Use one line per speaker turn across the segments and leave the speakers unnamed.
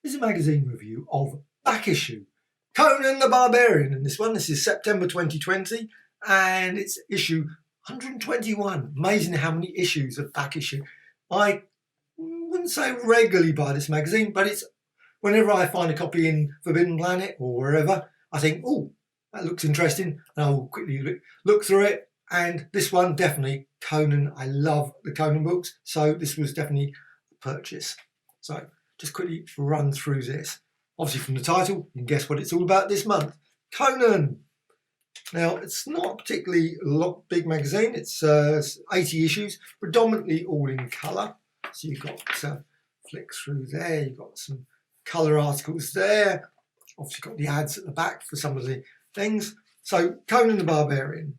This is a magazine review of back issue Conan the Barbarian, and this is September 2020, and it's issue 121. Amazing how many issues of back issue. I wouldn't say regularly buy this magazine, but it's whenever I find a copy in Forbidden Planet or wherever, I think, oh, that looks interesting, and I'll quickly look through it. And this one, definitely Conan. I love the Conan books, so this was definitely a purchase. So just quickly run through this. Obviously from the title, you can guess what it's all about this month. Conan. Now, it's not a particularly big magazine. It's 80 issues, predominantly all in colour. So you've got flick through there. You've got some colour articles there. Obviously got the ads at the back for some of the things. So Conan the Barbarian.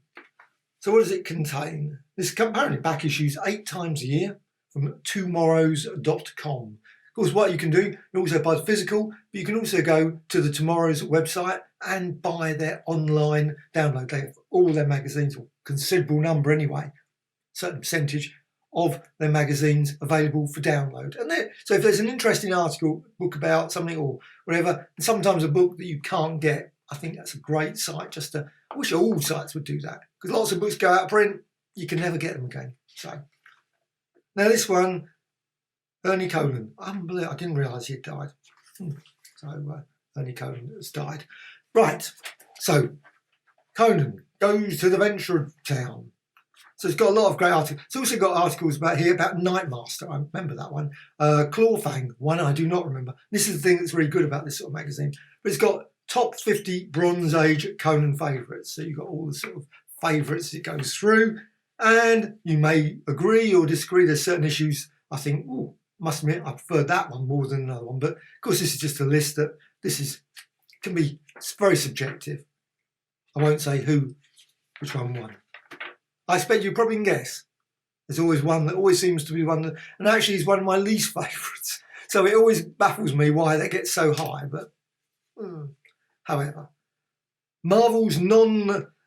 So what does it contain? This apparently back issues 8 times a year from tomorrows.com. Of course, what you can do, you also buy the physical, but you can also go to the Tomorrow's website and buy their online download. They have all their magazines, or considerable number anyway, certain percentage of their magazines available for download. And so if there's an interesting article, book about something or whatever, and sometimes a book that you can't get, I think that's a great site just to, I wish all sites would do that, because lots of books go out of print, you can never get them again. So now this one, Ernie Conan. Unbelievable. I didn't realise he had died. So Ernie Conan has died. Right. So Conan goes to the Venture Town. So it's got a lot of great articles. It's also got articles about Nightmaster. I remember that one. Clawfang, one I do not remember. This is the thing that's really good about this sort of magazine. But it's got top 50 Bronze Age Conan favourites. So you've got all the sort of favourites it goes through. And you may agree or disagree. There's certain issues I think, oh, must admit, I prefer that one more than another one. But of course, this is just a list that can be very subjective. I won't say which one won. I expect you probably can guess. There's always one that always seems to be one that, and actually is one of my least favourites. So it always baffles me why they get so high. But however, Marvel's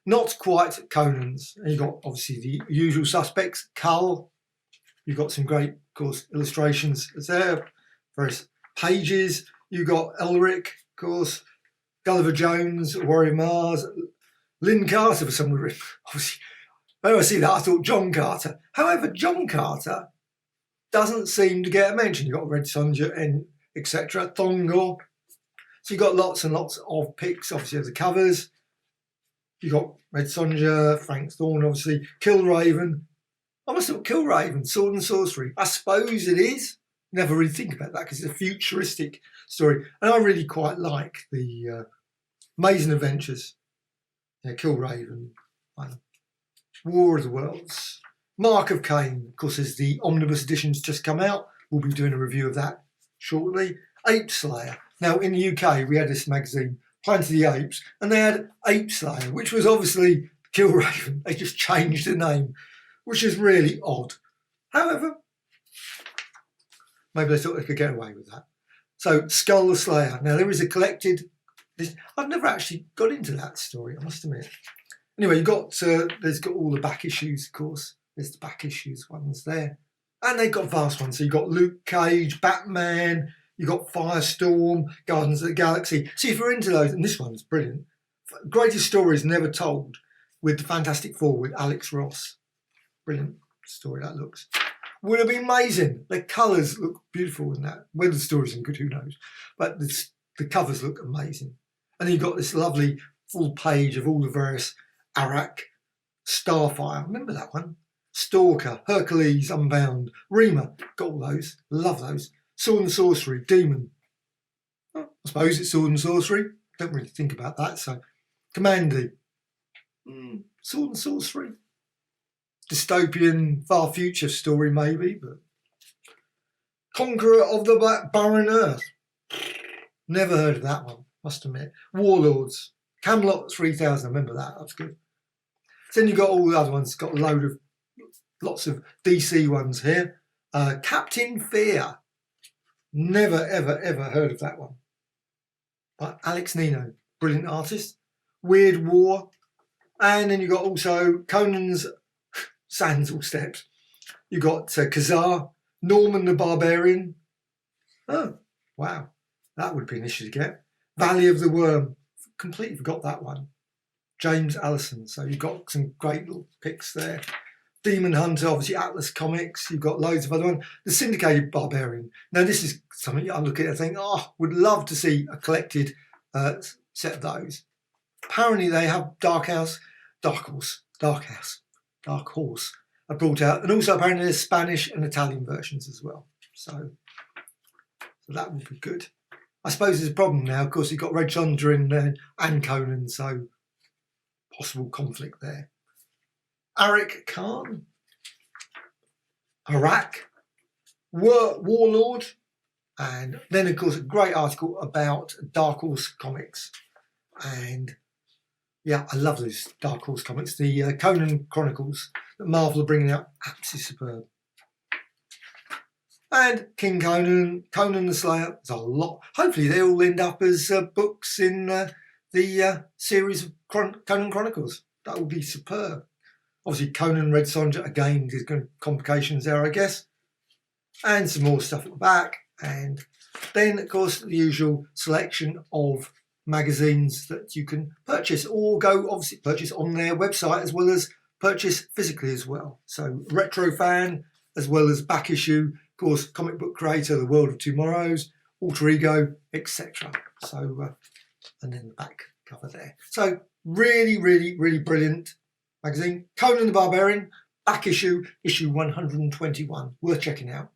not quite Conan's. And you've got obviously the usual suspects, Kull. You've got some great, of course, illustrations there, various pages. You've got Elric, of course, Gulliver Jones, Warrior Mars, Lynn Carter for some reason. Obviously, when I see that, I thought John Carter. However, John Carter doesn't seem to get a mention. You've got Red Sonja and etc. Thongar. So you've got lots and lots of pics, obviously, of the covers. You've got Red Sonja, Frank Thorne, obviously, Killraven. I must have thought Killraven, Sword and Sorcery. I suppose it is. Never really think about that because it's a futuristic story. And I really quite like the Amazing Adventures. Yeah, Killraven. War of the Worlds. Mark of Cain. Of course, as the omnibus edition's just come out. We'll be doing a review of that shortly. Ape Slayer. Now, in the UK, we had this magazine, Planet of the Apes, and they had Ape Slayer, which was obviously Killraven. They just changed the name, which is really odd. However, maybe they thought they could get away with that. So, Skull the Slayer. Now, there is a collected... I've never actually got into that story, I must admit. Anyway, there's got all the back issues, of course. There's the back issues ones there. And they've got vast ones. So you've got Luke Cage, Batman, you've got Firestorm, Guardians of the Galaxy. See, if you're into those, and this one's brilliant. Greatest Stories Never Told with the Fantastic Four with Alex Ross. Brilliant story that looks. Would have been amazing. The colours look beautiful in that. Whether the story's any good, who knows. But the covers look amazing. And then you've got this lovely full page of all the various Arak, Starfire, remember that one? Stalker, Hercules, Unbound, Rima, got all those, love those. Sword and Sorcery, Demon. Well, I suppose it's Sword and Sorcery. Don't really think about that, so. Commandy, Sword and Sorcery. Dystopian, far future story maybe, but. Conqueror of the Black Barren Earth. Never heard of that one, must admit. Warlords, Camelot 3000, I remember that, that's good. Then you've got all the other ones, got lots of DC ones here. Captain Fear. Never, ever, ever heard of that one. By Alex Nino, brilliant artist. Weird War. And then you've got also Conan's Sandsal Steps. You've got Khazar, Norman the Barbarian. Oh, wow. That would be an issue to get. Valley of the Worm, completely forgot that one. James Allison, so you've got some great little picks there. Demon Hunter, obviously Atlas Comics, you've got loads of other ones. The Syndicated Barbarian. Now this is something I look at and think, oh, would love to see a collected set of those. Apparently they have Dark Horse are brought out, and also apparently there's Spanish and Italian versions as well. So that would be good. I suppose there's a problem now, of course you've got Red Sonja and Conan, so possible conflict there. Arik Khan, Iraq, Warlord, and then of course a great article about Dark Horse Comics. And yeah, I love those Dark Horse comics. The Conan Chronicles that Marvel are bringing out, absolutely superb. And King Conan, Conan the Slayer, there's a lot. Hopefully they all end up as books in the series of Conan Chronicles. That would be superb. Obviously Conan, Red Sonja, again, there's going to be complications there, I guess. And some more stuff at the back. And then, of course, the usual selection of magazines that you can purchase, or go obviously purchase on their website as well as purchase physically as well. So Retro Fan as well as Back Issue, of course, Comic Book Creator, The World of Tomorrows, Alter Ego, etc. So and then the back cover there. So really, really, really brilliant magazine. Conan the Barbarian, Back Issue, issue 121. Worth checking out.